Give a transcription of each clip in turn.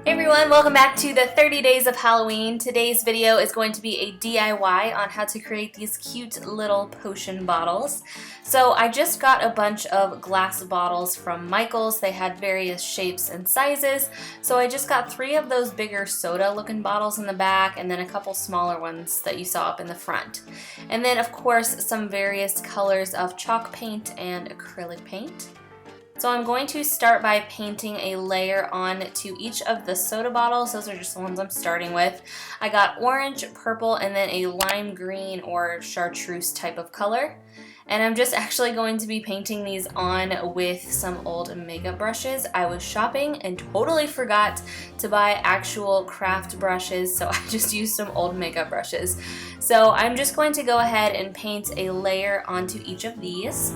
Hey everyone, welcome back to the 30 Days of Halloween. Today's video is going to be a DIY on how to create these cute little potion bottles. So I just got a bunch of glass bottles from Michael's. They had various shapes and sizes. So I just got 3 of those bigger soda looking bottles in the back and then a couple smaller ones that you saw up in the front. And then of course some various colors of chalk paint and acrylic paint. So I'm going to start by painting a layer on to each of the soda bottles. Those are just the ones I'm starting with. I got orange, purple, and then a lime green or chartreuse type of color. And I'm just actually going to be painting these on with some old makeup brushes. I was shopping and totally forgot to buy actual craft brushes, so I just used some old makeup brushes. So I'm just going to go ahead and paint a layer onto each of these.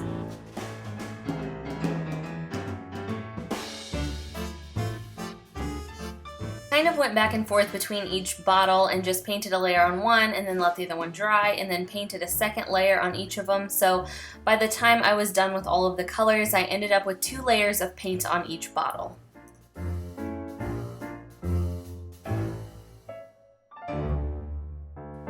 Kind of went back and forth between each bottle and just painted a layer on one and then let the other one dry and then painted a second layer on each of them. So by the time I was done with all of the colors, I ended up with 2 layers of paint on each bottle.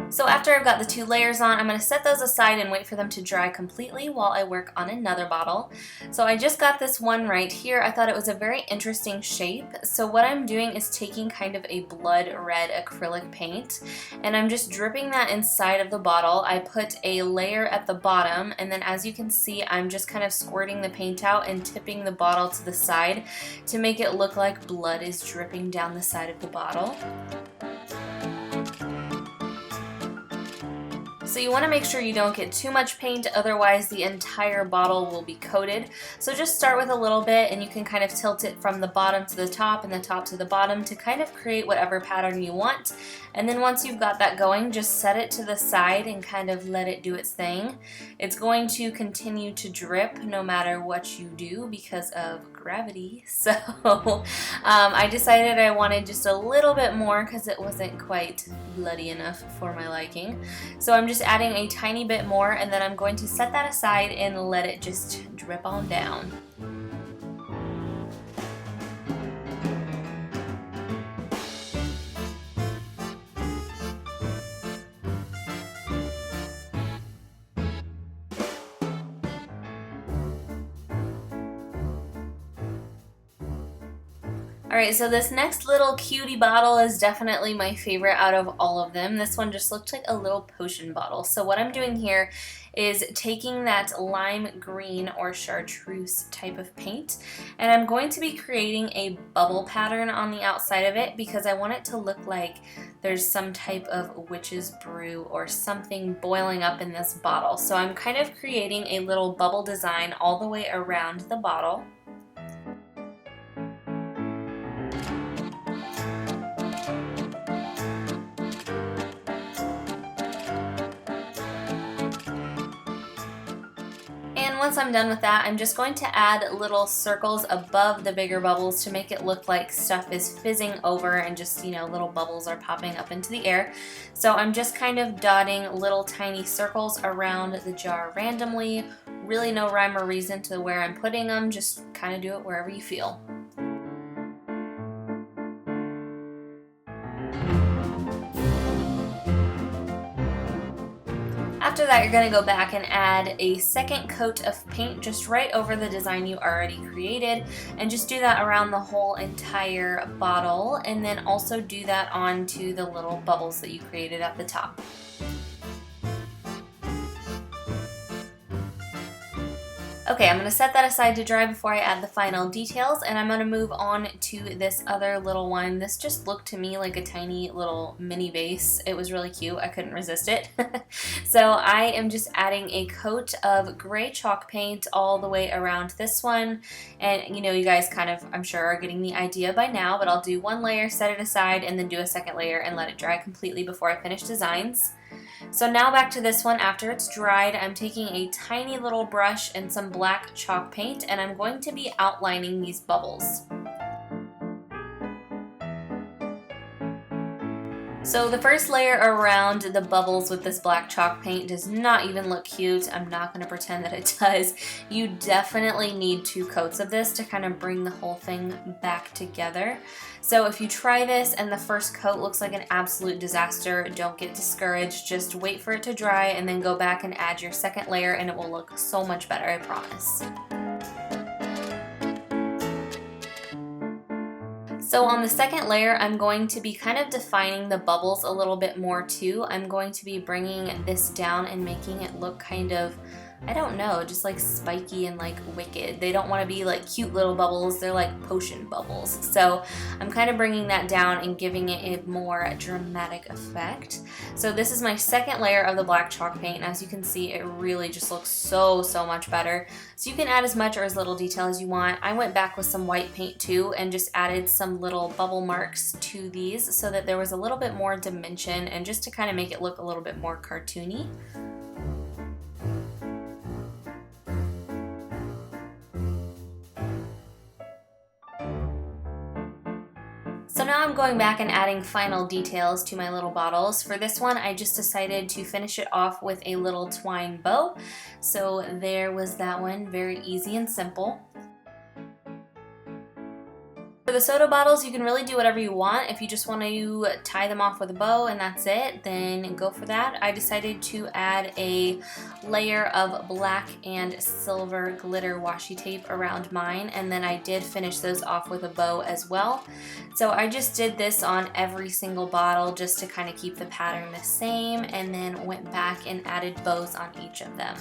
So after I've got the 2 layers on, I'm going to set those aside and wait for them to dry completely while I work on another bottle. So I just got this one right here. I thought it was a very interesting shape. So what I'm doing is taking kind of a blood red acrylic paint and I'm just dripping that inside of the bottle. I put a layer at the bottom and then as you can see, I'm just kind of squirting the paint out and tipping the bottle to the side to make it look like blood is dripping down the side of the bottle. So you want to make sure you don't get too much paint, otherwise the entire bottle will be coated. So just start with a little bit and you can kind of tilt it from the bottom to the top and the top to the bottom to kind of create whatever pattern you want. And then once you've got that going, just set it to the side and kind of let it do its thing. It's going to continue to drip no matter what you do because of gravity. So I decided I wanted just a little bit more because it wasn't quite bloody enough for my liking. So I'm just adding a tiny bit more and then I'm going to set that aside and let it just drip on down. Alright, so this next little cutie bottle is definitely my favorite out of all of them. This one just looked like a little potion bottle. So what I'm doing here is taking that lime green or chartreuse type of paint and I'm going to be creating a bubble pattern on the outside of it because I want it to look like there's some type of witch's brew or something boiling up in this bottle. So I'm kind of creating a little bubble design all the way around the bottle. Once I'm done with that, I'm just going to add little circles above the bigger bubbles to make it look like stuff is fizzing over and just, you know, little bubbles are popping up into the air. So I'm just kind of dotting little tiny circles around the jar randomly. Really no rhyme or reason to where I'm putting them, just kind of do it wherever you feel. After that, you're going to go back and add a second coat of paint just right over the design you already created and just do that around the whole entire bottle and then also do that onto the little bubbles that you created at the top. Okay, I'm going to set that aside to dry before I add the final details and I'm going to move on to this other little one. This just looked to me like a tiny little mini vase. It was really cute. I couldn't resist it. So I am just adding a coat of gray chalk paint all the way around this one. And you know, you guys kind of, I'm sure, are getting the idea by now, but I'll do one layer, set it aside, and then do a second layer and let it dry completely before I finish designs. So now back to this one. After it's dried, I'm taking a tiny little brush and some black chalk paint and I'm going to be outlining these bubbles. So the first layer around the bubbles with this black chalk paint does not even look cute. I'm not going to pretend that it does. You definitely need 2 coats of this to kind of bring the whole thing back together. So if you try this and the first coat looks like an absolute disaster, don't get discouraged. Just wait for it to dry and then go back and add your second layer and it will look so much better, I promise. So on the second layer, I'm going to be kind of defining the bubbles a little bit more too. I'm going to be bringing this down and making it look kind of, I don't know, just like spiky and like wicked. They don't want to be like cute little bubbles, they're like potion bubbles. So I'm kind of bringing that down and giving it a more dramatic effect. So this is my second layer of the black chalk paint, and as you can see, it really just looks so much better. So you can add as much or as little detail as you want. I went back with some white paint too and just added some little bubble marks to these so that there was a little bit more dimension and just to kind of make it look a little bit more cartoony. So now I'm going back and adding final details to my little bottles. For this one, I just decided to finish it off with a little twine bow. So there was that one, very easy and simple. For the soda bottles, you can really do whatever you want. If you just want to tie them off with a bow and that's it, then go for that. I decided to add a layer of black and silver glitter washi tape around mine, and then I did finish those off with a bow as well. So I just did this on every single bottle just to kind of keep the pattern the same, and then went back and added bows on each of them.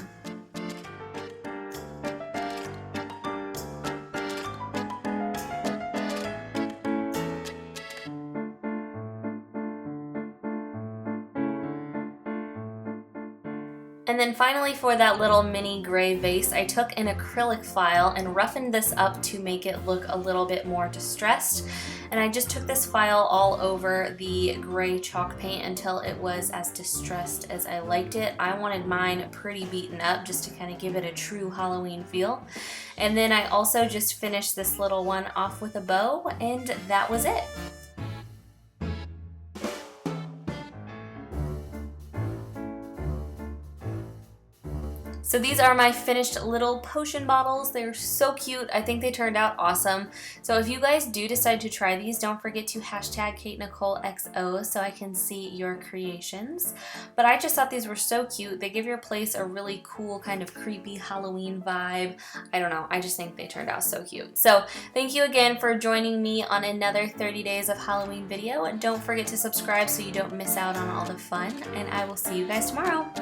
And then finally, for that little mini gray vase, I took an acrylic file and roughened this up to make it look a little bit more distressed. And I just took this file all over the gray chalk paint until it was as distressed as I liked it. I wanted mine pretty beaten up just to kind of give it a true Halloween feel. And then I also just finished this little one off with a bow, and that was it. So these are my finished little potion bottles. They're so cute. I think they turned out awesome. So if you guys do decide to try these, don't forget to hashtag KaitNicholeXO so I can see your creations. But I just thought these were so cute. They give your place a really cool kind of creepy Halloween vibe. I don't know, I just think they turned out so cute. So thank you again for joining me on another 30 days of Halloween video. And don't forget to subscribe so you don't miss out on all the fun. And I will see you guys tomorrow.